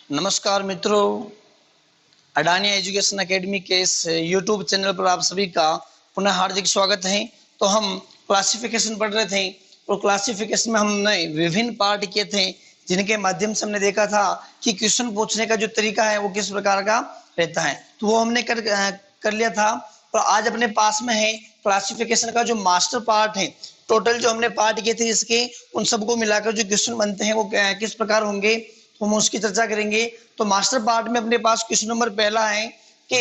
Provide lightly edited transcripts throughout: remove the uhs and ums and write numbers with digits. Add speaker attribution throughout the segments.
Speaker 1: नमस्कार मित्रों, Adani education academy के इस यूट्यूब चैनल पर आप सभी का पुनः हार्दिक स्वागत है। तो हम क्लासिफिकेशन पढ़ रहे थे और क्लासिफिकेशन में हमने विभिन्न पार्ट किए थे जिनके माध्यम से हमने देखा था कि क्वेश्चन पूछने का जो तरीका है वो किस प्रकार का रहता है, तो वो हमने कर लिया था। और आज अपने पास में है क्लासिफिकेशन का जो मास्टर पार्ट है। टोटल जो हमने पार्ट किए थे इसके, उन सबको मिलाकर जो क्वेश्चन बनते हैं वो किस प्रकार होंगे, तो हम उसकी चर्चा करेंगे। तो मास्टर पार्ट में अपने पास क्वेश्चन नंबर पहला है कि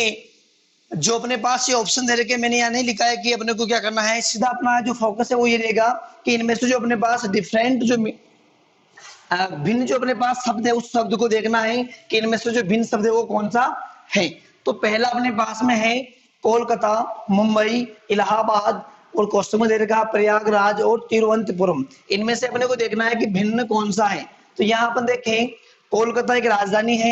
Speaker 1: जो अपने पास ये ऑप्शन दे रखे, मैंने यहाँ नहीं लिखा है कि अपने को क्या करना है, सीधा अपना जो फोकस है वो ये रहेगा कि इनमें से जो अपने पास डिफरेंट जो भिन्न जो अपने पास शब्द है उस शब्द को देखना है कि इनमें से जो भिन्न शब्द है वो कौन सा है। तो पहला अपने पास में है कोलकाता, मुंबई, इलाहाबाद और क्वेश्चन में दे रखा प्रयागराज और तिरुवनंतपुरम। इनमें से अपने को देखना है कि भिन्न कौन सा है। तो यहाँ अपन देखें, कोलकाता एक राजधानी है,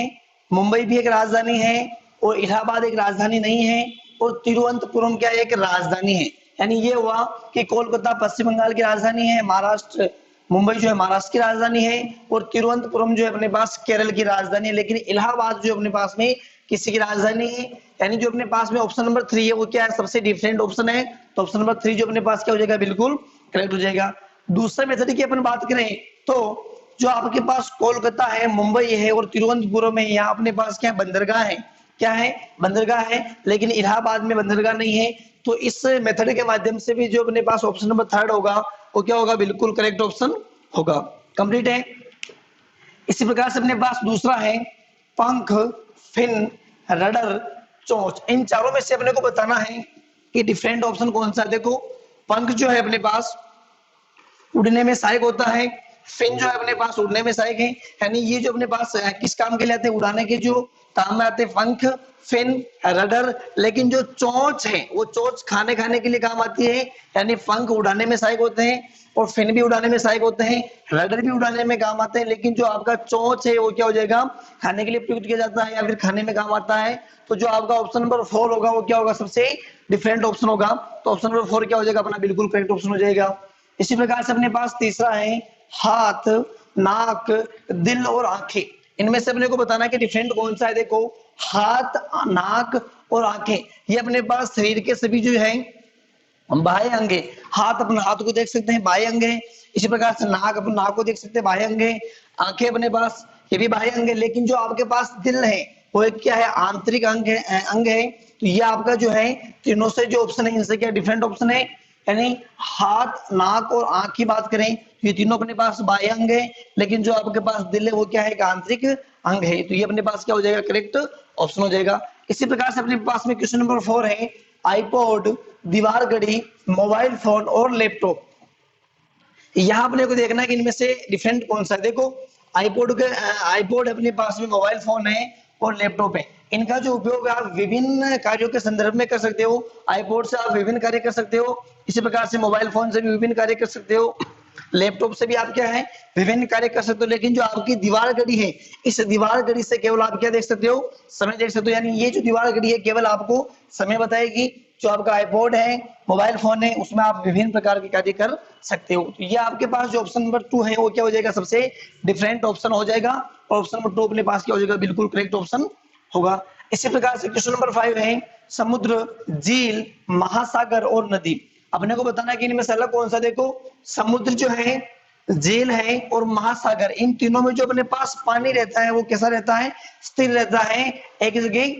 Speaker 1: मुंबई भी एक राजधानी है और इलाहाबाद एक राजधानी नहीं है और तिरुवनंतपुरम क्या एक राजधानी है। यानी ये हुआ कि कोलकाता पश्चिम बंगाल की राजधानी है, महाराष्ट्र मुंबई जो है महाराष्ट्र की राजधानी है और तिरुवनंतपुरम जो है अपने पास केरल की राजधानी है। लेकिन इलाहाबाद जो अपने पास में किसी की राजधानी है। यानी जो अपने पास में ऑप्शन नंबर 3 है वो क्या है, सबसे डिफरेंट ऑप्शन है। तो ऑप्शन नंबर 3 जो अपने पास क्या हो जाएगा, बिल्कुल करेक्ट हो जाएगा। दूसरे मेथड की अपन बात करें तो जो आपके पास कोलकाता है, मुंबई है और तिरुवनंतपुरम है, यहाँ अपने पास क्या है, बंदरगाह है। क्या है, बंदरगाह है। लेकिन इलाहाबाद में बंदरगाह नहीं है। तो इस मेथड के माध्यम से भी जो अपने पास ऑप्शन नंबर 3 होगा वो क्या होगा, बिल्कुल करेक्ट ऑप्शन होगा। कंप्लीट है। इसी प्रकार से अपने पास दूसरा है पंख, फिन, रडर, चोंच। इन चारों में से अपने को बताना है कि डिफरेंट ऑप्शन कौन सा है। देखो, पंख जो है अपने पास उड़ने में सहायक होता है, फिन जो है अपने पास उड़ने में सहायक है। यानी ये जो अपने पास किस काम के लिए आते हैं, उड़ाने के जो काम में आते हैं, पंख, फिन, रडर। लेकिन जो चोंच है वो चोंच खाने के लिए काम आती है। यानी पंख उड़ाने में सहायक होते हैं और फिन भी उड़ाने में सहायक होते हैं, रडर भी उड़ाने में काम आते हैं। लेकिन जो आपका चोंच है वो क्या हो जाएगा, खाने के लिए प्रयुक्त किया जाता है या फिर खाने में काम आता है। तो जो आपका ऑप्शन नंबर 4 होगा वो क्या होगा, सबसे डिफरेंट ऑप्शन होगा। तो ऑप्शन नंबर 4 क्या हो जाएगा अपना, बिल्कुल करेक्ट ऑप्शन हो जाएगा। इसी प्रकार से अपने पास तीसरा है हाथ, नाक, दिल और आंखें। इनमें से अपने को बताना कि डिफरेंट कौन सा है। देखो, हाथ, नाक और आंखें ये अपने पास शरीर के सभी जो है बाह्य अंग है। हाथ अपने हाथ को देख सकते हैं, बाह्य अंग है। इसी प्रकार से नाक अपने नाक को देख सकते हैं, बाह्य अंग है। आंखें अपने पास ये भी बाह्य अंग है। लेकिन जो आपके पास दिल है वो एक क्या है, आंतरिक अंग है। तो ये आपका जो है तीनों से जो ऑप्शन है इनसे क्या डिफरेंट ऑप्शन है। यानी हाथ, नाक और आंख की बात करें तो ये तीनों अपने पास बाह्य अंग है। लेकिन जो आपके पास दिल है वो क्या है, एक आंतरिक अंग है। तो ये अपने पास क्या हो जाएगा, करेक्ट ऑप्शन हो जाएगा। इसी प्रकार से अपने पास में क्वेश्चन नंबर 4 है आईपॉड, दीवार घड़ी, मोबाइल फोन और लैपटॉप। यहाँ अपने को देखना है कि इनमें से डिफरेंट कौन सा है। देखो, आईपॉड अपने पास में मोबाइल फोन है और लैपटॉप है। इनका जो उपयोग आप विभिन्न कार्यों के संदर्भ में कर सकते हो। आईपॉड से आप विभिन्न कार्य कर सकते हो, इसी प्रकार से मोबाइल फोन से भी विभिन्न कार्य कर सकते हो, लैपटॉप से भी आप क्या है, विभिन्न कार्य कर सकते हो। लेकिन जो आपकी दीवार घड़ी है, इस दीवार घड़ी से केवल आप क्या देख सकते हो, समय देख सकते हो। यानी ये जो दीवार घड़ी है केवल आपको समय बताएगी। जो आपका आईपॉड है, मोबाइल फोन है, उसमें आप विभिन्न प्रकार के कार्य कर सकते हो। तो ये आपके पास जो ऑप्शन नंबर 2 है वो क्या हो जाएगा, सबसे डिफरेंट ऑप्शन हो जाएगा। और ऑप्शन नंबर 2 अपने पास क्या हो जाएगा, बिल्कुल करेक्ट ऑप्शन होगा। इसी प्रकार से क्वेश्चन नंबर 5 है समुद्र, झील, महासागर और नदी। अपने को बताना है कि इनमें से अलग कौन सा। देखो, समुद्र जो है, झील है और महासागर, इन तीनों में जो अपने पास पानी रहता है वो कैसा रहता है, स्थिर रहता है, एक जगह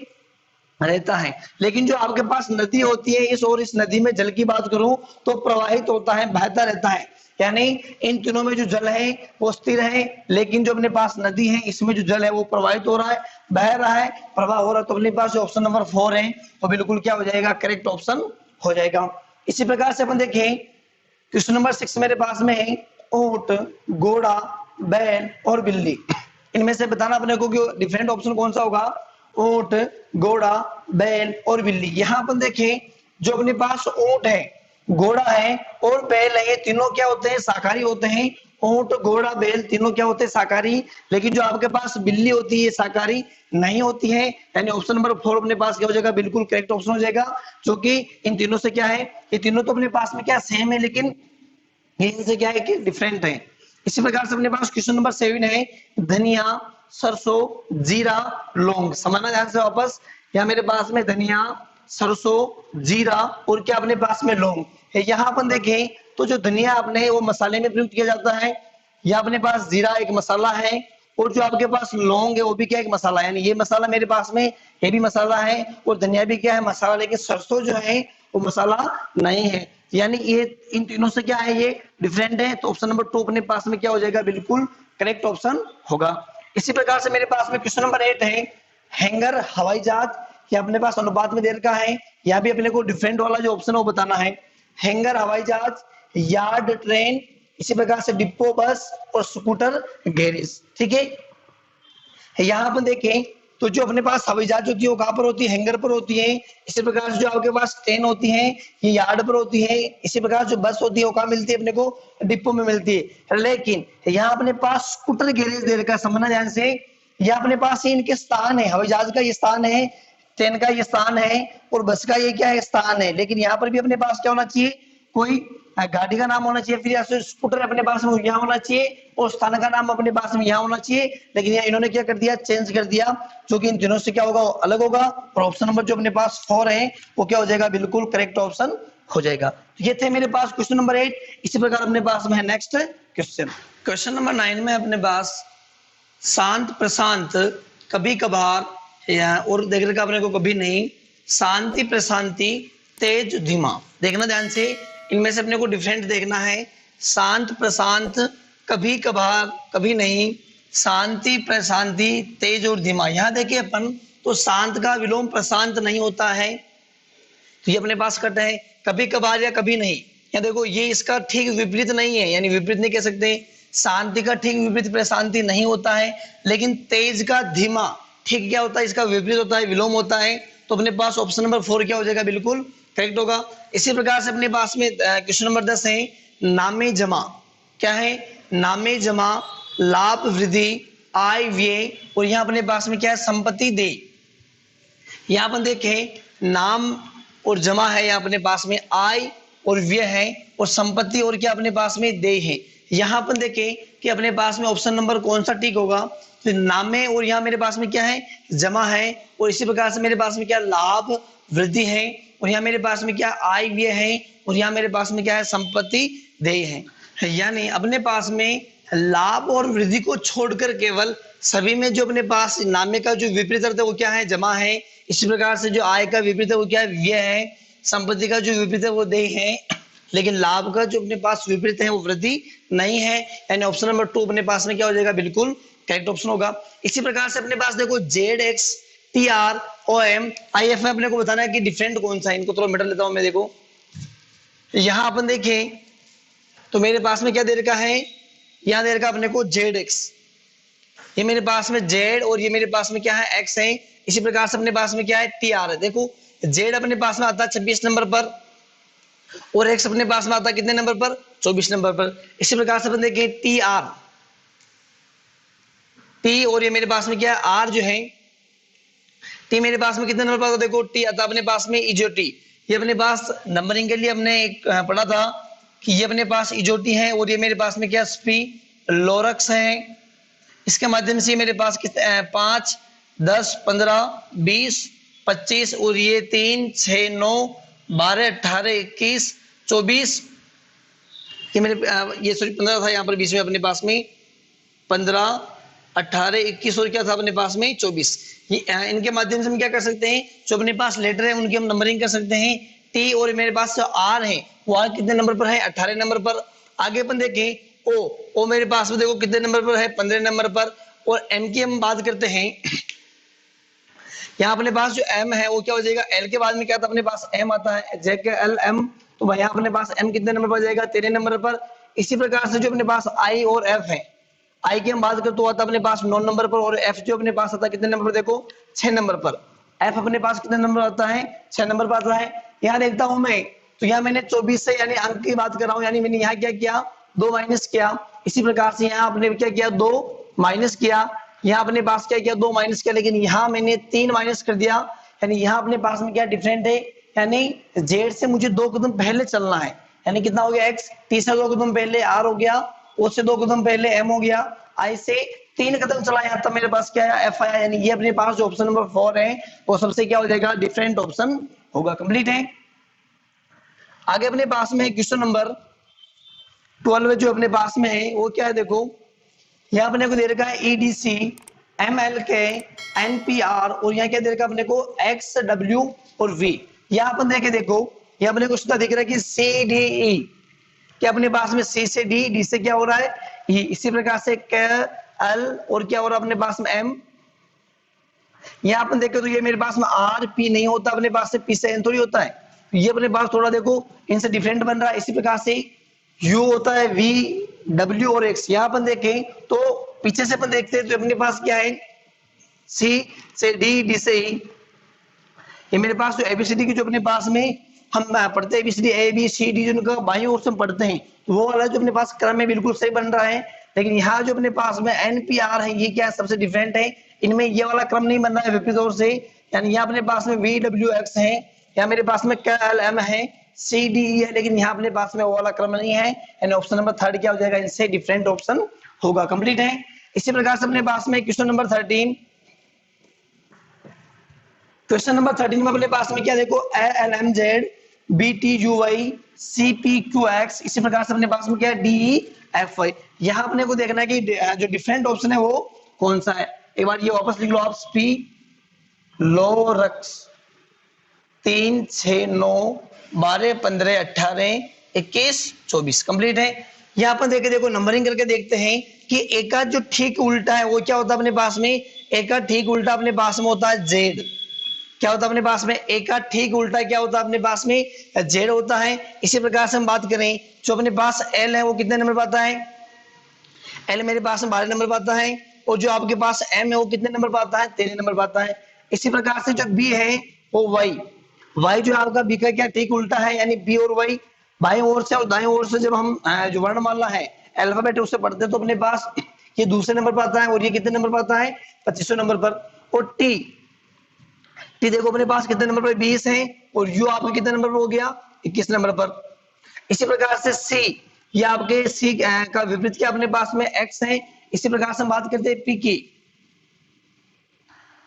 Speaker 1: रहता है। लेकिन जो आपके पास नदी होती है, इस नदी में जल की बात करूं तो प्रवाहित होता है, बहता रहता है। यानी इन तीनों में जो जल है वो स्थिर है। लेकिन जो अपने पास नदी है इसमें जो जल है वो प्रवाहित हो रहा है, बह रहा है, प्रवाह हो रहा है। तो अपने पास जो ऑप्शन नंबर 4 है वो बिल्कुल क्या हो जाएगा, करेक्ट ऑप्शन हो जाएगा। इसी प्रकार से अपन देखें क्वेश्चन नंबर 6 मेरे पास में है ऊंट, घोड़ा, बैल और बिल्ली। इनमें से बताना अपने को कि डिफरेंट ऑप्शन कौन सा होगा। ऊंट, घोड़ा, बैल और बिल्ली। यहाँ अपन देखें, जो अपने पास ऊंट है, घोड़ा है और बैल है, ये तीनों क्या होते हैं, शाकाहारी होते हैं। ऊंट, घोड़ा, बैल तीनों क्या होते हैं, शाकाहारी। लेकिन जो आपके पास बिल्ली होती है शाकाहारी नहीं होती है। यानी ऑप्शन नंबर 4 अपने पास क्या हो जाएगा, बिल्कुल करेक्ट ऑप्शन हो जाएगा। जो कि इन तीनों से क्या है, ये तीनों तो अपने पास में क्या सेम है, लेकिन इनसे क्या है कि डिफरेंट है। इसी प्रकार से अपने पास क्वेश्चन नंबर 7 है धनिया, सरसों, जीरा, लौंग। समझना ध्यान से वापस, यहाँ मेरे पास में धनिया, सरसों, जीरा और क्या अपने पास में लौंग है। यहाँ अपन देखें तो जो धनिया अपने वो मसाले में प्रयुक्त किया जाता है, या अपने पास जीरा एक मसाला है, और जो आपके पास लौंग है वो भी क्या एक मसाला है, यानी ये मसाला मेरे पास में ये भी मसाला है और धनिया भी क्या है मसाला, लेकिन सरसों जो है वो मसाला नहीं है। यानी ये इन तीनों से क्या है, ये डिफरेंट है। तो ऑप्शन नंबर 2 अपने पास में क्या हो जाएगा, बिल्कुल करेक्ट ऑप्शन होगा। इसी प्रकार से मेरे पास में क्वेश्चन नंबर 8 है, हैंगर हवाई जहाज, ये अपने पास अनुपात में दे रखा है, या भी अपने को डिफरेंट वाला जो ऑप्शन है वो बताना है। हैंगर हवाई जहाज, यार्ड ट्रेन, इसी प्रकार से डिपो बस और स्कूटर गैरेज। ठीक है, यहाँ अपन देखें तो जो अपने पास हवाई जहाज होती है वो कहाँ पर होती है, हैंगर पर होती है। इसी प्रकार से जो आपके पास ट्रेन होती है ये यार्ड पर होती है। इसी प्रकार जो बस होती है वो कहाँ मिलती है, अपने को डिपो में मिलती है। लेकिन यहाँ अपने पास स्कूटर गैरेज दे रखा है, समझना ध्यान से, यह अपने पास इनके स्थान है, हवाई जहाज का ये स्थान है, ट्रेन का ये स्थान है और बस का ये क्या है स्थान है। लेकिन यहाँ पर भी अपने पास क्या होना चाहिए, कोई गाड़ी का नाम होना चाहिए, फिर या स्कूटर अपने पास में यहाँ होना चाहिए और स्थान का नाम अपने पास में यहाँ होना चाहिए। लेकिन यहाँ इन्होंने क्या कर दिया, चेंज कर दिया, जो कि इन तीनों से क्या होगा अलग होगा। और ऑप्शन नंबर जो अपने पास 4 है वो क्या हो जाएगा, बिल्कुल करेक्ट ऑप्शन हो जाएगा। ये थे मेरे पास क्वेश्चन नंबर 8। इसी प्रकार अपने पास में है नेक्स्ट क्वेश्चन, क्वेश्चन नंबर 9 में अपने पास शांत प्रशांत, कभी कभार, और देख रखा अपने को कभी नहीं, शांति प्रशांति, तेज धीमा। देखना ध्यान से, इनमें से अपने को डिफरेंट देखना है। शांत प्रशांत, कभी कभार, कभी नहीं, शांति प्रशांति, तेज और धीमा। यहाँ देखिए अपन तो शांत का विलोम प्रशांत नहीं होता है, तो ये अपने पास कट है। कभी कभार या कभी नहीं, या देखो ये इसका ठीक विपरीत नहीं है, यानी विपरीत नहीं कह सकते। शांति का ठीक विपरीत प्रशांति नहीं होता है, लेकिन तेज का धीमा ठीक क्या होता है, इसका विपरीत होता है, विलोम होता है। तो अपने पास ऑप्शन नंबर 4 क्या हो जाएगा, बिल्कुल करेक्ट होगा। इसी प्रकार से अपने पास में क्वेश्चन नंबर 10 है, नामे जमा। क्या है, नामे जमा, लाभ वृद्धि, आय व्यय, और यहाँ अपने पास में क्या है, संपत्ति दे। यहाँ अपन देखें नाम और जमा है, यहाँ अपने पास में आय और व्यय है, और संपत्ति और क्या अपने पास में दे है। यहाँ अपन देखें कि अपने पास में ऑप्शन नंबर कौन सा ठीक होगा, तो नामे और यहाँ मेरे पास में क्या है, जमा है, और इसी प्रकार से मेरे पास में क्या लाभ वृद्धि है, और यहाँ मेरे पास में क्या आय व्यय है, और यहाँ मेरे पास में क्या है, संपत्ति देय है। यानी अपने पास में लाभ और वृद्धि को छोड़कर केवल सभी में जो अपने पास नामे का जो विपरीत अर्थ है वो क्या है, जमा है। इसी प्रकार से जो आय का विपरीत है वो क्या है, व्यय है। संपत्ति का जो विपरीत है वो देय है, लेकिन लाभ का जो अपने पास विपरीत है वो वृद्धि नहीं है। यानी ऑप्शन नंबर 2 अपने पास में क्या हो जाएगा, बिल्कुल करेक्ट ऑप्शन होगा। इसी प्रकार से अपने पास देखो ZX, TR, OM, IF में अपने को बताना है कि डिफरेंट कौन सा है। इनको थोड़ा मिटा लेता हूं मैं। देखो यहां अपन देखें तो मेरे पास में क्या दे रखा है, यहां दे रखा अपने को ZX, ये मेरे पास में Z और ये मेरे पास में क्या है, X है। इसी प्रकार से अपने पास में क्या है, TR है। देखो Z अपने पास में आता है 26 नंबर पर, और X अपने पास में आता है कितने नंबर पर, 24 नंबर पर। इसी प्रकार से अपन देखें TR, T और ये मेरे पास में क्या है R जो है, T मेरे पास में कितने नंबर पर, देखो T आता अपने पास में इजोटी। ये अपने पास नंबरिंग के लिए हमने पढ़ा था कि ये अपने पास इजोटी है, और ये मेरे पास में क्या स्पी लोरक्स है। इसके माध्यम से मेरे पास 5, 10, 15, 20, 25 और ये 3, 6, 9, 12, 18, 21, 24, ये मेरे ये सॉरी 15 था, यहाँ पर बीच में अपने पास में 15, 18, 21 और क्या था अपने पास में 24। इनके माध्यम से हम क्या कर सकते हैं, जो अपने पास लेटर है उनकी हम नंबरिंग कर सकते हैं। टी और मेरे पास जो आर है वो आर कितने नंबर पर है, 18 नंबर पर। आगे अपन देखें ओ मेरे पास में देखो कितने नंबर पर है, 15 नंबर पर। और एम की हम बात करते हैं, यहाँ अपने पास जो एम है वो क्या हो जाएगा, एल के बाद में क्या था अपने पास एम आता है, JKL M, तो भाई यहाँ अपने पास एम कितने नंबर पर जाएगा, 13 नंबर पर। इसी प्रकार से जो अपने पास आई और एफ है, आई की हम बात करते तो आता अपने पास 9 नंबर पर, और एफ जो अपने पास आता कितने नंबर पर, देखो 6 नंबर पर। एफ अपने पास कितने नंबर आता है, 6 नंबर पर आता है। यहाँ देखता हूं मैं तो यहाँ मैंने 24 से यानी अंक की बात कर रहा हूँ, यानी मैंने यहाँ क्या किया, 2 माइनस किया। इसी प्रकार से यहाँ आपने क्या किया, 2 माइनस किया। यहाँ अपने पास क्या किया, 2 माइनस किया, लेकिन यहाँ मैंने 3 माइनस कर दिया। यानी यहाँ अपने पास में क्या डिफरेंट है, यानी जेड से मुझे 2 कदम पहले चलना है। यानी कितना हो गया, एक्स, टी से 2 कदम पहले आर हो गया, ओ से 2 कदम पहले एम हो गया, आई से 3 कदम चलाया तब मेरे पास क्या आया, एफ आया, यानी ये अपने पास जो ऑप्शन नंबर 4 है वो सबसे क्या हो जाएगा, डिफरेंट ऑप्शन होगा। कंप्लीट है। आगे अपने पास में क्वेश्चन नंबर 12 जो अपने पास में है वो क्या है, देखो यहाँ अपने को दे रखा है ईडीसी, एमएलके, एनपीआर, और यहाँ क्या दे रखा है अपने को, एक्स, डब्ल्यू और वी। यहाँ अपन देखे, देखो यहाँ अपने को सीधा दिख रहा है कि सी डी ई, क्या अपने पास में सी से डी, डी से क्या हो रहा है ई, इसी प्रकार से के एल, और क्या हो रहा है अपने पास में एम। यहाँ अपन देखे तो ये मेरे पास में आर पी नहीं होता, अपने पास से पी से एन थोड़ी होता है, ये अपने पास थोड़ा देखो इनसे डिफरेंट बन रहा है। इसी प्रकार से यू होता है वी, डब्ल्यू और एक्स। यहाँ अपन देखें तो पीछे से अपन देखते हैं तो अपने पास क्या है, सी से डी, डी से ई, ये मेरे पास जो एबीसीडी की जो अपने पास में हम पढ़ते हैं A B C D A B C D, जिनका बाईं ओर से हम पढ़ते हैं, तो वो वाला जो अपने पास क्रम में बिल्कुल सही बन रहा है। लेकिन यहाँ जो अपने पास में एनपीआर है ये क्या है, सबसे डिफरेंट है, इनमें ये वाला क्रम नहीं बन रहा है विपरीत ओर से। यानी यहाँ अपने पास में वी डब्ल्यू एक्स है, यहाँ मेरे पास में के एल एम है, सी डी ई है, लेकिन यहाँ अपने पास में वो वाला क्रम नहीं है, यानी ऑप्शन नंबर 3 क्या हो जाएगा, इनसे डिफरेंट ऑप्शन होगा। कंप्लीट है। इसी प्रकार से अपने पास में क्वेश्चन नंबर 13, क्वेश्चन नंबर 13 में अपने पास में क्या देखो, A L M Z, B T U Y, C P Q X, इसी प्रकार से अपने पास में क्या है, डी ई एफ वाई। यहाँ अपने को देखना है कि जो डिफरेंट ऑप्शन है वो कौन सा है। एक बार ये वापस लिख लो आप, स्पी लोरक्स 3, 6, 9, 12, 15, 18, 21, 24। कंप्लीट है। यहाँ पर देखे, देखो नंबरिंग करके देखते हैं कि एक का जो ठीक उल्टा है वो क्या होता है अपने पास में, एक का ठीक उल्टा अपने पास में होता है जेड। क्या होता है अपने पास में, एक का ठीक उल्टा क्या होता है अपने पास में, जेड होता है। इसी प्रकार से हम बात करें जो अपने पास एल है वो कितने नंबर पाता है, एल मेरे पास में 12 नंबर पाता है, और जो आपके पास एम है वो कितने नंबर पाता है, 13 नंबर पाता है। इसी प्रकार से जो बी है वो वाई, वाई जो आपका बी का क्या ठीक उल्टा है, यानी बी और वाई बाएं ओर से और दाएं ओर से जब हम जो वर्णमाला है अल्फाबेट उससे पढ़ते हैं तो अपने पास ये दूसरे नंबर पर आता है, और ये कितने नंबर पर आता है, 25वें नंबर पर। और टी, टी देखो अपने पास कितने नंबर पर, 20 है, और यू आपके कितने नंबर पर हो गया, 21 नंबर पर। इसी प्रकार से सी, ये आपके सी का विपरीत क्या अपने पास में एक्स है। इसी प्रकार से हम बात करते हैं पी की,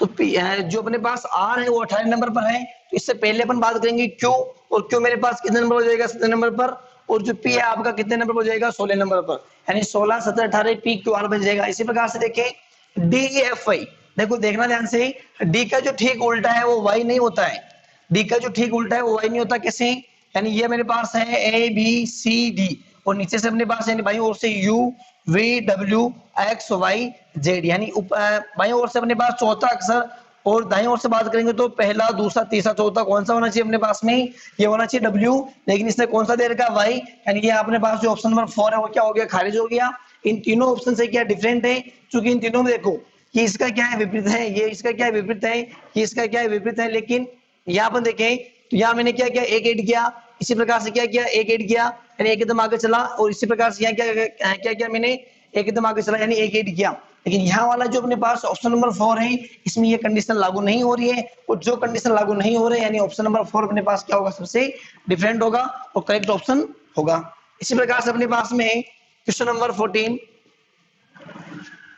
Speaker 1: तो पी जो अपने पास आर है वो 18 नंबर पर है, तो इससे पहले अपन बात करेंगे क्यू, और क्यू मेरे पास कितने नंबर हो जाएगा, 17 नंबर पर, और जो पी है आपका कितने नंबर पर हो जाएगा, 16 नंबर पर, यानी 16, 17, 18 पी क्यू आर बन जाएगा। इसी प्रकार से देखें डी एफ आई, देखो देखना ध्यान से, डी का जो ठीक उल्टा है वो वाई नहीं होता है, डी का जो ठीक उल्टा है वो वाई नहीं होता। कैसे, यानी ये मेरे पास है ए बी सी डी, और नीचे से अपने पास यानी बाईं ओर से U V W X Y Z, यानी बाईं ओर से अपने पास चौथा अक्षर, और दाईं ओर से बात करेंगे तो पहला, दूसरा, तीसरा, चौथा कौन सा होना चाहिए अपने पास में, ये होना चाहिए डब्ल्यू, लेकिन इसने कौन सा दे रखा वाई, यानी ये अपने पास जो ऑप्शन नंबर 4 है वो क्या हो गया, खारिज हो गया। इन तीनों ऑप्शन से क्या डिफरेंट है, क्योंकि इन तीनों में देखो कि इसका क्या है विपरीत है, ये इसका क्या है विपरीत है, ये इसका क्या है विपरीत है, लेकिन यहाँ पर देखें तो यहाँ मैंने क्या किया, एक ऐड किया, इसी प्रकार से क्या किया, एक ऐड किया, यानी एक एकदम आगे चला, और इसी प्रकार से यहाँ क्या किया मैंने, एक एकदम आगे चला, यानी एक ऐड किया। लेकिन यहाँ वाला जो अपने पास ऑप्शन नंबर 4 है इसमें ये कंडीशन लागू नहीं हो रही है, और जो कंडीशन लागू नहीं हो रही है यानी ऑप्शन नंबर 4 अपने पास क्या होगा, सबसे डिफरेंट होगा और करेक्ट ऑप्शन होगा। इसी प्रकार से अपने पास में क्वेश्चन नंबर 14,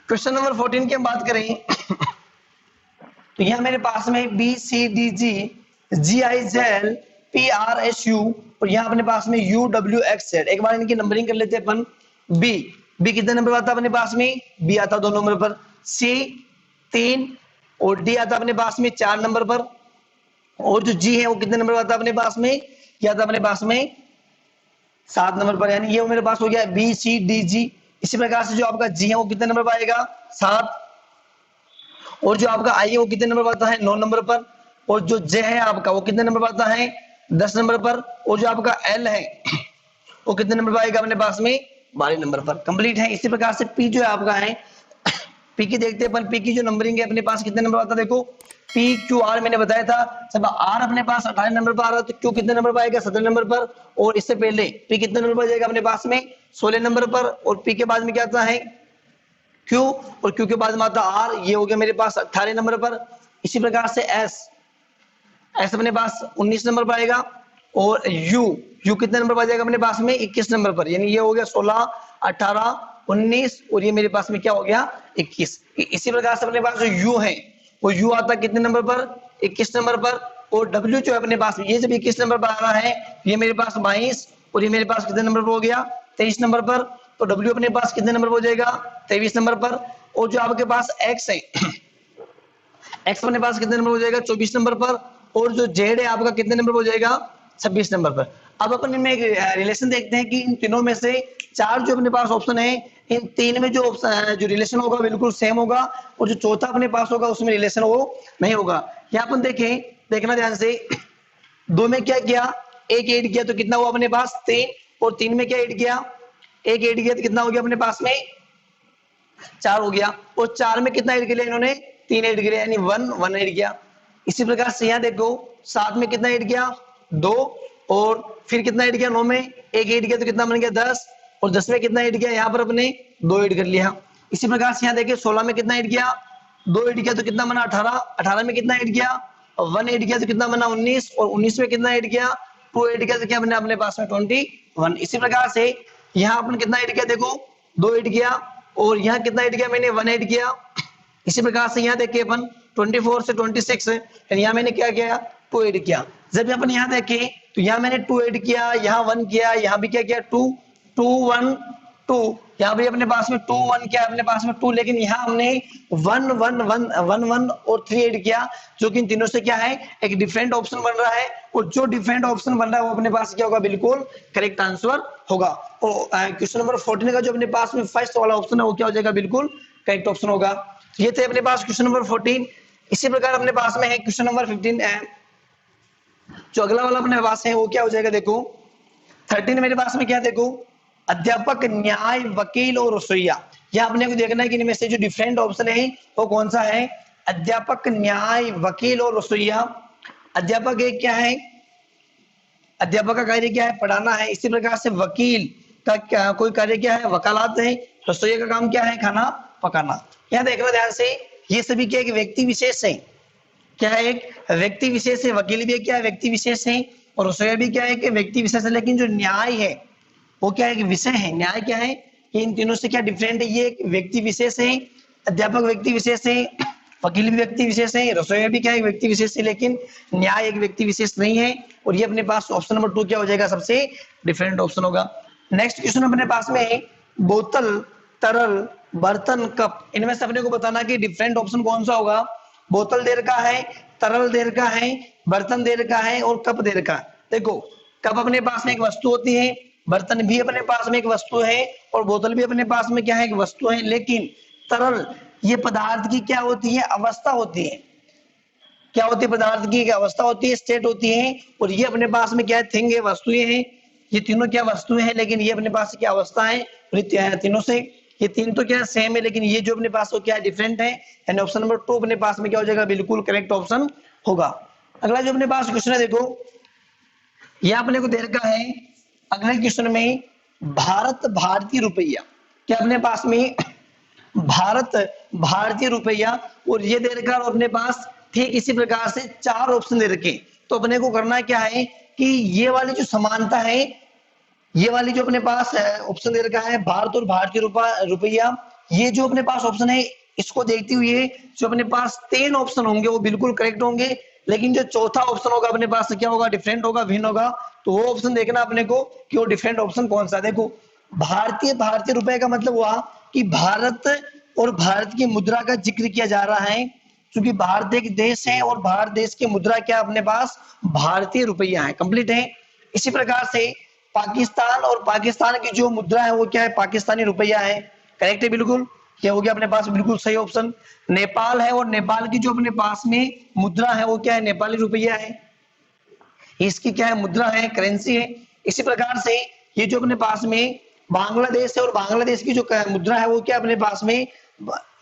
Speaker 1: क्वेश्चन नंबर 14 की हम बात करें तो यहाँ मेरे पास में B C D G, G I Z, P R S U, और यहाँ अपने पास में यू डब्ल्यू एक्स जेड। एक बार इनकी नंबरिंग कर लेते हैं अपन। बी, बी कितने नंबर आता है अपने पास में, बी आता 2 नंबर पर, सी 3, और डी आता अपने पास में 4 नंबर पर, और जो जी है वो कितने नंबर आता है अपने पास में, क्या आता अपने पास में 7 नंबर पर, यानी ये मेरे पास हो गया बी सी डी जी। इसी प्रकार से जो आपका जी है वो कितने नंबर पर आएगा, 7, और जो आपका आई है वो कितने नंबर पर आता है, 9 नंबर पर, और जो जे है आपका वो कितने नंबर पर आता है, 10 नंबर पर, और जो आपका एल है वो कितने नंबर पर आएगा अपने पास में, 12 नंबर पर। कंप्लीट है। इसी प्रकार से पी जो है आपका है, पी की देखते हैं अपन, पी की जो नंबरिंग है अपने पास कितने नंबर आता है, देखो पी क्यू आर मैंने बताया था, जब आर अपने पास 18 नंबर पर आ रहा है तो क्यू कितने नंबर पर आएगा, 17 नंबर पर, और इससे पहले पी कितने नंबर पर जाएगा अपने पास में, 16 नंबर पर, और पी के बाद में क्या आता है क्यू, और क्यू के बाद में आता आर, ये हो गया मेरे पास 18 नंबर पर। इसी प्रकार से एस, एस अपने पास 19 नंबर पर आएगा, और यू, यू कितने नंबर पर आ जाएगा अपने पास में, 21 नंबर पर, यानी ये हो गया 16, 18 19 और ये मेरे पास में क्या हो गया 21। इसी प्रकार से अपने पास जो यू है वो यू आता कितने नंबर पर 21 नंबर पर। और डब्ल्यू जो है अपने पास ये जब 21 नंबर पर आ रहा है ये मेरे पास 22 और ये मेरे पास कितने नंबर पर हो गया 23 नंबर पर। तो डब्ल्यू अपने पास कितने नंबर पर हो जाएगा 23 नंबर पर। और जो आपके पास एक्स है एक्स अपने पास कितने नंबर हो जाएगा 24 नंबर पर। और जो जेड है आपका कितने नंबर पर हो जाएगा 26 नंबर पर। अब अपन इनमें एक रिलेशन देखते हैं कि इन तीनों में से चार जो अपने पास ऑप्शन है इन तीन में जो ऑप्शन जो रिलेशन होगा बिल्कुल सेम होगा और जो चौथा अपने पास होगा उसमें रिलेशन वो नहीं होगा। यहाँ अपन देखें देखना ध्यान से दो में क्या किया एक ऐड किया तो कितना हुआ अपने पास 3 और 3 में क्या ऐड किया एक ऐड किया तो कितना हो गया अपने पास में 4 हो गया। और 4 में कितना ऐड किया इन्होंने 3 ऐड किया यानी 1 ऐड किया। इसी प्रकार से यहाँ देखो 7 में कितना ऐड किया 2 और फिर कितना ऐड किया 9 में एक ऐड किया तो कितना बन गया 10 और 10 में कितना ऐड किया यहाँ पर अपने 2 ऐड कर लिया। इसी प्रकार से यहाँ देखिए 16 में कितना ऐड किया 2 ऐड किया तो कितना बना 18 18 में कितना ऐड किया 1 ऐड किया तो कितना बना 19 और 19 में कितना ऐड किया 2 ऐड किया तो क्या बना अपने पास में 21। इसी प्रकार से यहाँ अपन कितना ऐड किया देखो 2 ऐड किया और यहाँ कितना ऐड किया मैंने 1 ऐड किया। इसी प्रकार से यहाँ देखिए अपन 24 से 26 यहाँ मैंने क्या किया 2 ऐड किया। जब अपन यहाँ देखें तो यहाँ मैंने 2 ऐड किया यहाँ 1 किया यहाँ भी क्या किया 2 2 1 2 यहाँ भी अपने पास में 2 1 किया अपने पास में 2 लेकिन यहाँ हमने 1 1 1 1 1 और 3 ऐड किया जो कि इन तीनों से क्या है एक डिफरेंट ऑप्शन बन रहा है और जो डिफरेंट ऑप्शन बन रहा है वो अपने पास क्या होगा बिल्कुल करेक्ट आंसर होगा। और क्वेश्चन नंबर 14 का जो अपने पास में फर्स्ट वाला ऑप्शन है वो क्या हो जाएगा बिल्कुल करेक्ट ऑप्शन होगा। ये थे अपने पास क्वेश्चन नंबर 14। इसी प्रकार अपने पास में है क्वेश्चन नंबर 15 जो अगला वाला अपने पास है वो क्या हो जाएगा देखो 13 मेरे पास में क्या देखो अध्यापक न्याय वकील और रसोईया। यह अपने को देखना है कि इनमें से जो डिफरेंट ऑप्शन है वो कौन सा है अध्यापक न्याय वकील और रसोईया। अध्यापक एक क्या है अध्यापक का कार्य क्या है पढ़ाना है। इसी प्रकार से वकील का क्या कोई कार्य क्या है वकालत है। रसोईया का काम क्या है खाना पकाना। यहाँ देखना ध्यान से ये सभी क्या एक व्यक्ति विशेष है क्या है एक व्यक्ति विशेष है। वकील भी क्या है व्यक्ति विशेष है और रसोईया भी क्या है कि व्यक्ति विशेष है। लेकिन जो न्याय है वो क्या एक विषय है। न्याय क्या है कि इन तीनों से क्या डिफरेंट है ये एक व्यक्ति विशेष है। अध्यापक व्यक्ति विशेष है वकील भी व्यक्ति विशेष है रसोईया भी क्या है व्यक्ति विशेष है लेकिन न्याय एक व्यक्ति विशेष नहीं है। और ये अपने पास ऑप्शन नंबर 2 क्या हो जाएगा सबसे डिफरेंट ऑप्शन होगा। नेक्स्ट क्वेश्चन अपने पास में है बोतल तरल बर्तन कप। इनमें से अपने को बताना कि डिफरेंट ऑप्शन कौन सा होगा। बोतल दे रखा है तरल दे रखा है बर्तन दे रखा है और कप दे रखा है। देखो कप अपने पास में एक वस्तु होती है बर्तन भी अपने पास में एक वस्तु है और बोतल भी अपने पास में क्या है एक वस्तु है। लेकिन तरल ये पदार्थ की क्या होती है अवस्था होती है। क्या होती है पदार्थ की क्या अवस्था होती है स्टेट होती है। और ये अपने पास में क्या है थिंग है वस्तुएं हैं। ये तीनों क्या वस्तुएं हैं लेकिन ये अपने पास क्या अवस्था है तीनों से ये तीन तो क्या सेम है लेकिन ये जो अपने पास वो क्या है डिफरेंट है। यानी ऑप्शन नंबर 2 अपने पास में क्या हो जाएगा बिल्कुल करेक्ट ऑप्शन होगा। अगला जो अपने पास क्वेश्चन है देखो ये अपने को दे रखा है अगले क्वेश्चन में भारत भारतीय रुपया। क्या अपने पास में भारत भारतीय रुपया और ये दे रखा है अपने पास ठीक इसी प्रकार से 4 ऑप्शन दे रखे। तो अपने को करना क्या है कि ये वाली जो समानता है ये वाली जो अपने पास ऑप्शन दे रखा है भारत और भारतीय रुपया ये जो अपने पास ऑप्शन है इसको देखते हुए जो अपने पास 3 ऑप्शन होंगे वो बिल्कुल करेक्ट होंगे। लेकिन जो चौथा ऑप्शन होगा अपने पास क्या होगा डिफरेंट होगा भिन्न होगा। तो वो ऑप्शन देखना अपने को कि वो डिफरेंट ऑप्शन कौन सा। देखो भारतीय रुपए का मतलब हुआ कि भारत और भारत की मुद्रा का जिक्र किया जा रहा है क्योंकि भारत एक देश है और भारत देश की मुद्रा क्या अपने पास भारतीय रुपया है कंप्लीट है। इसी प्रकार से पाकिस्तान और पाकिस्तान की जो मुद्रा है वो क्या है पाकिस्तानी रुपया है करेक्ट है बिल्कुल। क्या हो गया अपने पास बिल्कुल सही ऑप्शन। नेपाल है और नेपाल की जो अपने पास में मुद्रा है वो क्या है नेपाली रुपया है। इसकी क्या है मुद्रा है करेंसी है। इसी प्रकार से ये जो अपने पास में बांग्लादेश है और बांग्लादेश की जो मुद्रा है वो क्या अपने पास में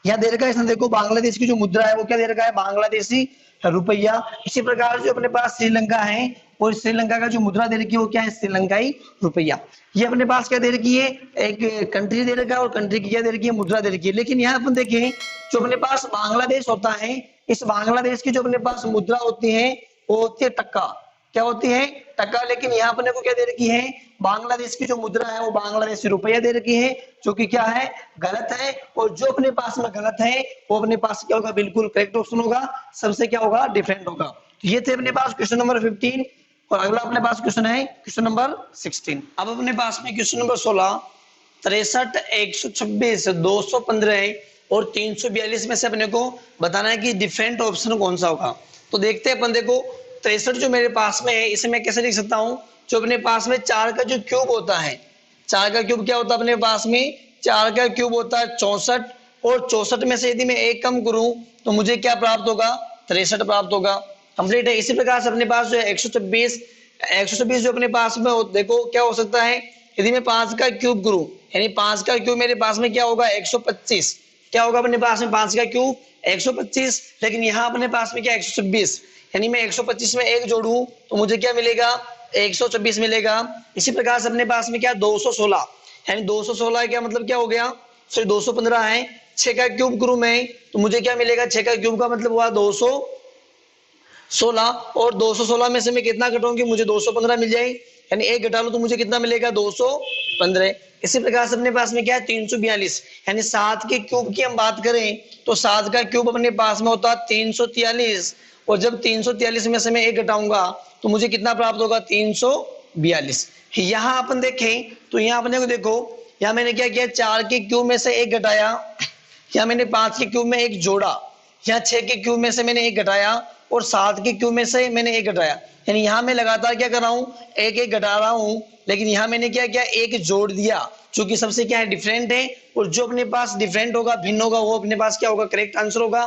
Speaker 1: यहाँ दे रखा है। इसमें देखो बांग्लादेश की जो मुद्रा है वो क्या दे रखा है बांग्लादेशी रुपया। इसी प्रकार जो अपने पास श्रीलंका है और श्रीलंका का जो मुद्रा दे रखी है वो क्या है श्रीलंकाई रुपया। ये अपने पास क्या दे रखी है एक कंट्री दे रखा है और कंट्री की क्या दे रखी है मुद्रा दे रखी है। लेकिन यहाँ अपन देखें जो अपने पास बांग्लादेश होता है इस बांग्लादेश की जो अपने पास मुद्रा होती है वो होती है टक्का। क्या होती है, टका। लेकिन यहाँ अपने को क्या दे रखी है, बांग्लादेश की जो मुद्रा है वो बांग्लादेशी रुपया दे रखी है, जो कि क्या है, गलत है। और जो अपने पास में गलत है वो अपने पास क्या होगा, बिल्कुल करेक्ट ऑप्शन होगा, सबसे क्या होगा, डिफरेंट होगा। तो ये थे अपने पास क्वेश्चन नंबर 15। और अगला अपने पास क्वेश्चन है क्वेश्चन नंबर 16। अब अपने पास में क्वेश्चन नंबर 16, 63, 126, 215 और 342 में से अपने को बताना है कि डिफरेंट ऑप्शन कौन सा होगा। तो देखते हैं अपन। देखो 63 जो मेरे पास में है इसे मैं कैसे लिख सकता हूं, जो अपने पास में 4 का जो क्यूब होता है, 4 का क्यूब क्या होता है अपने पास में, 4 का क्यूब होता है 64, और 64 में से यदि मैं एक कम करूं तो मुझे क्या प्राप्त होगा, 63 प्राप्त होगा। कंप्लीट है। इसी प्रकार से अपने पास जो है 126, 126 जो अपने पास में हो, देखो क्या हो सकता है, यदि मैं 5 का क्यूब करूं, यानी 5 का क्यूब मेरे पास में क्या होगा, 125। क्या होगा अपने पास में 5 का क्यूब 125, लेकिन यहाँ अपने पास में क्या 126, यानी मैं 125 में एक जोड़ू तो मुझे क्या मिलेगा, 126 मिलेगा। इसी प्रकार से अपने पास में क्या 216, यानी 216 क्या मतलब क्या हो गया, सॉरी 215 है। 6 का क्यूब करूं मैं तो मुझे क्या मिलेगा, 6 का क्यूब का मतलब हुआ 216, और 216 में से मैं कितना घटाऊंगी, मुझे 215 मिल जाए, यानी एक घटा लो तो मुझे कितना मिलेगा, 215। इसी प्रकार से अपने पास में क्या है 342, यानी 7 के क्यूब की हम बात करें तो 7 का क्यूब अपने पास में होता है 343, और जब 343 में से मैं एक घटाऊंगा तो मुझे कितना प्राप्त होगा, 342। यहाँ अपन देखें तो यहाँ अपने को देखो, यहाँ मैंने क्या किया, 4 के क्यूब में से एक घटाया, यहाँ मैंने 5 के क्यूब में एक जोड़ा, यहाँ 6 के क्यूब में से मैंने एक घटाया, और 7 के क्यूब में से मैंने एक घटाया, यानी यहाँ मैं लगातार क्या कर रहा हूँ, एक एक घटा रहा हूँ। लेकिन यहाँ मैंने क्या किया, एक जोड़ दिया, क्योंकि सबसे क्या है, डिफरेंट है, और जो अपने पास डिफरेंट होगा, भिन्न होगा, वो अपने पास क्या होगा, करेक्ट आंसर होगा।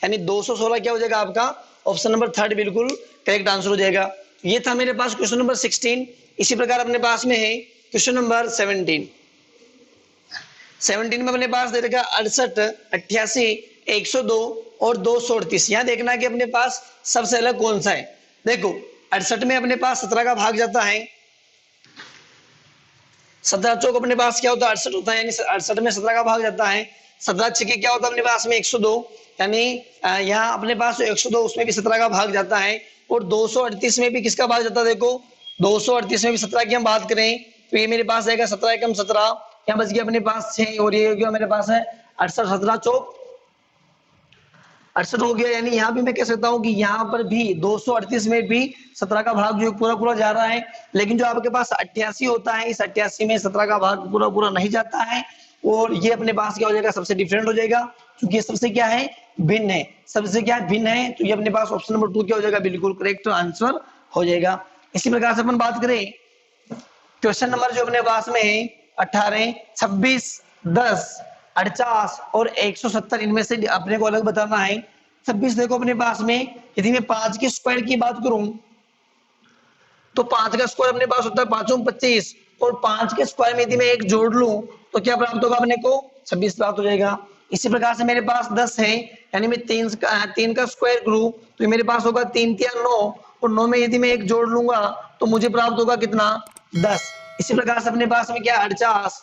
Speaker 1: यानी 216 क्या हो जाएगा आपका, ऑप्शन नंबर 3 बिल्कुल करेक्ट आंसर हो जाएगा। ये था मेरे पास क्वेश्चन नंबर 16। इसी प्रकार अपने पास में है क्वेश्चन नंबर 17। 17 में अपने पास दे रखा 68, 88, 102 और 238। यहाँ देखना कि अपने पास सबसे अलग कौन सा है। देखो 68 में अपने पास 17 का भाग जाता है, 17 चौक अपने पास क्या होता है, 68 होता है, यानी 68 में 17 का भाग जाता है। 17 छक्के क्या होता है अपने पास में 102, यानी यहाँ अपने पास 102 उसमें भी 17 का भाग जाता है। और 238 में भी किसका भाग जाता है, देखो 238 में भी 17 की हम बात करें तो ये मेरे पास आएगा 17 एकम 17, यहाँ बच गया अपने पास 6, और ये हो गया मेरे पास है 68, 17 चौक 68 हो गया। यानी यहाँ भी मैं कह सकता हूँ कि यहाँ पर भी 238 में भी 17 का भाग जो पूरा पूरा जा रहा है, लेकिन जो आपके पास 88 होता है, इस 88 में 17 का भाग पूरा पूरा नहीं जाता है, और ये अपने पास क्या हो जाएगा, सबसे डिफरेंट हो जाएगा, क्योंकि ये सबसे क्या है, भिन्न है, सबसे क्या है, भिन्न है। तो ये अपने पास ऑप्शन नंबर 2 क्या हो जाएगा, बिल्कुल करेक्ट आंसर हो जाएगा। इसी प्रकार से अपन बात करें क्वेश्चन नंबर जो अपने पास में है 18, 26, 10, 48 और 170, इनमें से अपने को अलग बताना है। 26 देखो अपने पास में, यदि मैं 5 के स्क्वायर की बात करूं तो 5 का स्क्वायर अपने पास होता है 5 25, और 5 के स्क्वायर में यदि मैं एक जोड़ लूं तो क्या प्राप्त होगा अपने को, 26 प्राप्त हो जाएगा। इसी प्रकार से मेरे पास 10 है, यानी मैं 3 का स्क्वायर करूं तो मेरे पास होगा 3 3 9, और 9 में यदि मैं एक जोड़ लूंगा तो मुझे प्राप्त होगा कितना, 10। इसी प्रकार से अपने पास में क्या 48,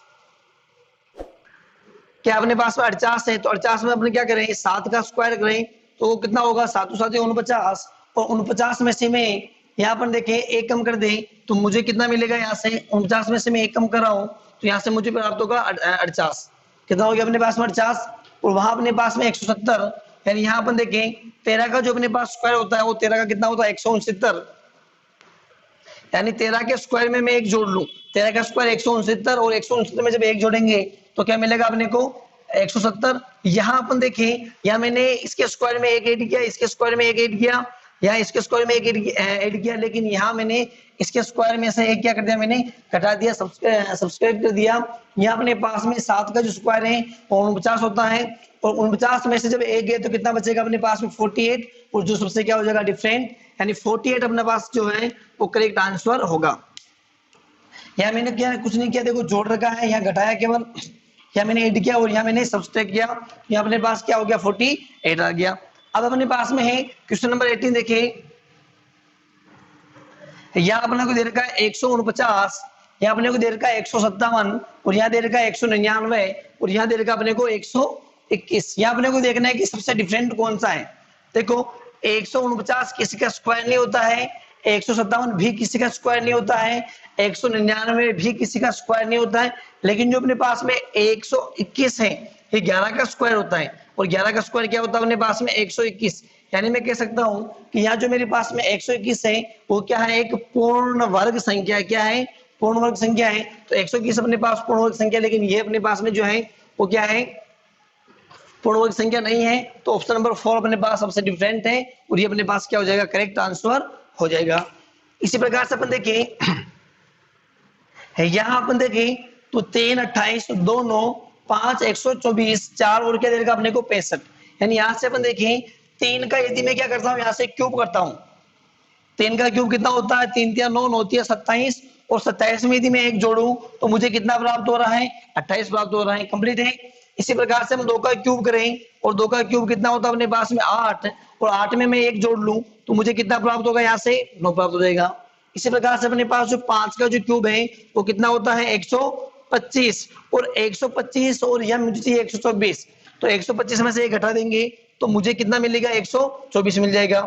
Speaker 1: क्या अपने पास में 48 है, तो 48 में अपने क्या करें, 7 का स्क्वायर करें तो कितना होगा, 7 7 49, और 49 में से मैं यहाँ पर देखें एक कम कर दें तो मुझे कितना मिलेगा, यहाँ से 49 में से मैं एक कम कर रहा हूँ तो यहाँ से मुझे प्राप्त होगा 48। कितना हो गया अपने पास में 48, और वहां अपने पास में 170, यानी यहाँ पर देखें 13 का जो अपने पास स्क्वायर होता है वो 13 का कितना होता है, 169, यानी 13 के स्क्वायर में मैं एक जोड़ लूं, 13 का स्क्वायर 169, और 169 में जब एक जोड़ेंगे तो क्या मिलेगा अपने को, 170। यहाँ अपन देखें, यहाँ मैंने इसके स्क्वायर में एक ऐड किया, इसके स्क्वायर में एक ऐड किया, यहाँ इसके स्क्वायर में एक ऐड किया, लेकिन यहाँ मैंने इसके स्क्वायर में से एक क्या कर दिया, मैंने घटा दिया, सब्सक्राइब कर दिया। यहाँ अपने पास में 7 का जो स्क्वायर है वो 49 होता है, और 49 में से जब एक गए तो कितना बचेगा अपने पास में 48, और जो सबसे क्या हो जाएगा, डिफरेंट, यानी 48 अपने पास जो है वो करेक्ट आंसर होगा। यहाँ मैंने क्या कुछ नहीं किया, देखो जोड़ रखा है, यहाँ घटाया केवल, यहाँ मैंने ऐड किया और यहाँ मैंने सब्सट्रैक्ट किया, यहाँ अपने पास क्या हो गया, 48 आ गया। अब अपने पास में है क्वेश्चन नंबर 18, देखिए यहाँ अपने को दे रखा है 149, यहाँ अपने को दे रखा है 157, और यहाँ दे रखा है 199, और यहाँ दे रखा अपने को 121। यहाँ अपने को देखना है कि सबसे डिफरेंट कौन सा है। देखो 149 किसी का स्क्वायर नहीं होता है, 157 भी किसी का स्क्वायर नहीं होता है, 199 भी किसी का स्क्वायर नहीं होता है, लेकिन जो अपने पास में 121 है ये 11 का स्क्वायर होता है, और 11 का स्क्वायर क्या होता है अपने पास में 121। यानी मैं कह सकता हूं कि यहाँ जो मेरे पास में 121 है वो क्या है, एक पूर्ण वर्ग संख्या, क्या है, पूर्ण वर्ग संख्या है। तो 121 अपने पास पूर्ण वर्ग संख्या, लेकिन ये अपने पास में जो है वो क्या है, पूर्ण वर्ग संख्या नहीं है। तो ऑप्शन नंबर 4 अपने पास सबसे डिफरेंट है, और ये अपने पास क्या हो जाएगा, करेक्ट आंसर हो जाएगा। इसी प्रकार से अपन देखें यहाँ अपन देखें तो 3 28 2 9 5 124 4 और क्या देगा अपने को 65। यानी यहाँ से अपन देखें 3 का यदि मैं क्या करता हूँ यहाँ से क्यूब करता हूँ, 3 का क्यूब कितना होता है, 3 3 9 9 3 27, और 27 में यदि मैं 1 जोड़ूं तो मुझे कितना प्राप्त हो रहा है, 28 प्राप्त हो रहा है, कंप्लीट है। इसी प्रकार से हम 2 का क्यूब करें, और 2 का क्यूब कितना होता है अपने पास में 8, और 8 में मैं 1 जोड़ लूं तो मुझे कितना प्राप्त होगा, यहाँ से 9 प्राप्त हो जाएगा। इसी प्रकार से अपने पास जो 5 का जो क्यूब है वो कितना होता है 125, और 125 और यह मुझे चाहिए 124, तो 125 में से 1 घटा देंगे तो मुझे कितना मिलेगा, 124 मिल जाएगा,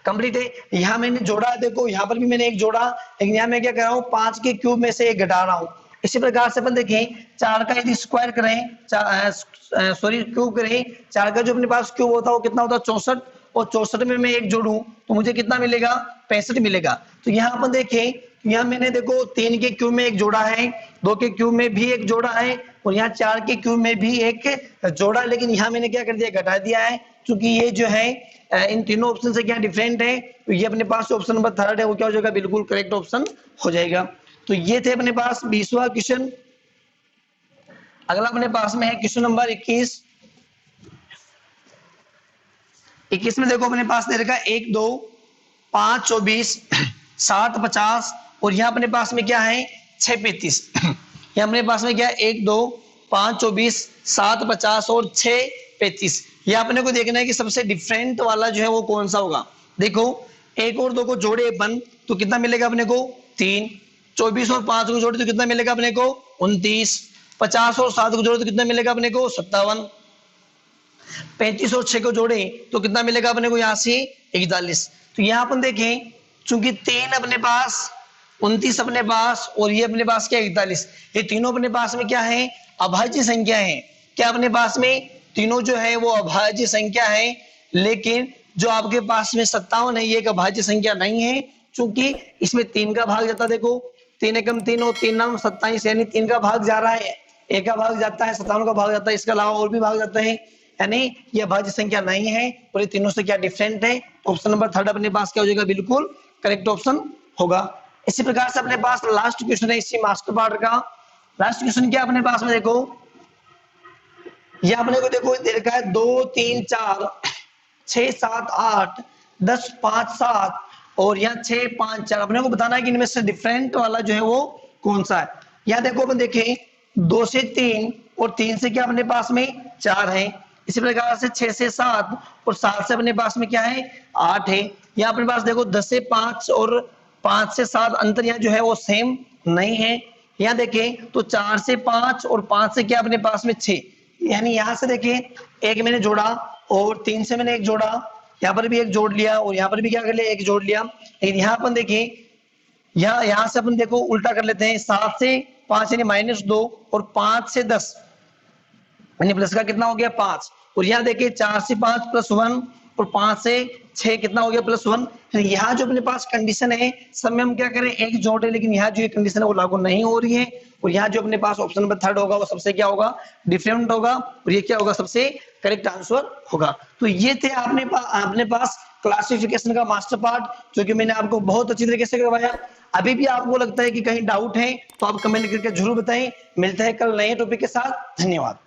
Speaker 1: कंप्लीट है। यहाँ मैंने जोड़ा है, देखो यहाँ पर भी मैंने 1 जोड़ा, लेकिन यहाँ मैं क्या कर रहा हूँ 5 के क्यूब में से 1 घटा रहा हूँ। इसी प्रकार से अपन देखें 4 का यदि स्क्वायर करें, क्यूब करें, 4 का जो अपने पास क्यूब होता है वो कितना होता है 64, और 64 में मैं 1 जोड़ूं तो मुझे कितना मिलेगा, 65 मिलेगा। तो यहाँ अपन देखें, यहाँ मैंने देखो 3 के क्यूब में 1 जोड़ा है, 2 के क्यूब में भी 1 जोड़ा है, और यहाँ 4 के क्यूब में भी 1 जोड़ा, लेकिन यहाँ मैंने क्या कर दिया, घटा दिया है, क्योंकि ये जो है इन तीनों ऑप्शन से क्या डिफरेंट है, तो ये अपने पास ऑप्शन नंबर 3 है वो क्या हो जाएगा, बिल्कुल करेक्ट ऑप्शन हो जाएगा। तो ये थे अपने पास 20वां क्वेश्चन। अगला अपने पास में है क्वेश्चन नंबर 21। 21 में देखो अपने पास दे रखा है 1 2 5 24 7 50, और यहाँ अपने पास में क्या है 6 35। यहाँ अपने पास में क्या है 1 2 5 24 7 50 और 6 35। ये अपने को देखना है कि सबसे डिफरेंट वाला जो है वो कौन सा होगा। देखो 1 और 2 को जोड़े अपन तो कितना मिलेगा अपने को 3, 24 और 5 को जोड़े तो कितना मिलेगा अपने को 29, 50 और 7 को जोड़े तो कितना मिलेगा अपने को 57, 35 और 6 को जोड़े तो कितना मिलेगा अपने को यहाँ से 41। तो यहाँ अपन देखें चूंकि 3 अपने पास, 29 अपने पास, और ये अपने पास क्या 41, ये तीनों अपने पास में क्या है अभाज्य संख्या है। क्या अपने पास में तीनों जो है वो अभाज्य संख्या है, लेकिन जो आपके पास में 57 है ये एक अभाज्य संख्या नहीं है, क्योंकि इसमें 3 का भाग जाता है। देखो 3 एकम 3 और 3 नाम 27, यानी 3 का भाग जा रहा है, 1 का भाग जाता है, 57 का भाग जाता है, इसके अलावा और भी भाग जाते हैं, यानी ये अभाज्य संख्या नहीं है, और ये तीनों से क्या डिफरेंट है। ऑप्शन नंबर 3 अपने पास क्या हो जाएगा, बिल्कुल करेक्ट ऑप्शन होगा। इसी प्रकार से अपने पास लास्ट क्वेश्चन है इसी मास्टर पार्ट का। लास्ट क्वेश्चन क्या अपने पास में देखो, ये अपने को देखो दे रखा है 2 3 4 6 7 8 10 5 7 और यहाँ 6 5 4। अपने को बताना है कि इनमें से डिफरेंट वाला जो है वो कौन सा है। यहाँ देखो अपन देखें 2 से 3 और 3 से क्या अपने पास में 4 है, इसी प्रकार से 6 से 7 और 7 से अपने पास में क्या है 8 है। यहाँ अपने पास देखो 10 से 5 और 5 से 7 अंतर यहाँ जो है वो सेम नहीं है। यहाँ देखें तो 4 से 5 और 5 से क्या अपने पास में 6, यानी यहाँ से देखें 1 मैंने जोड़ा और 3 से मैंने 1 जोड़ा, यहाँ पर भी 1 जोड़ लिया और यहाँ पर भी क्या कर लिया 1 जोड़ लिया। लेकिन यहाँ अपन देखें यहाँ से अपन देखो उल्टा कर लेते हैं, 7 से 5 यानी -2 और 5 से 10 यानी प्लस का कितना हो गया 5, और यहाँ देखिए 4 से 5 +1 और 5 से 6 कितना हो गया +1। यहाँ जो अपने पास कंडीशन है सब में हम क्या करें 1 जोड़े, लेकिन यहाँ जो ये कंडीशन है वो लागू नहीं हो रही है, और यहाँ जो अपने पास ऑप्शन नंबर 3 होगा वो सबसे क्या होगा डिफरेंट होगा, और ये क्या होगा सबसे करेक्ट आंसर होगा। तो ये थे अपने पास क्लासिफिकेशन का मास्टर पार्ट जो कि मैंने आपको बहुत अच्छी तरीके से करवाया। अभी भी आपको लगता है कि कहीं डाउट है तो आप कमेंट करके जरूर बताएं। मिलते हैं कल नए टॉपिक के साथ, धन्यवाद।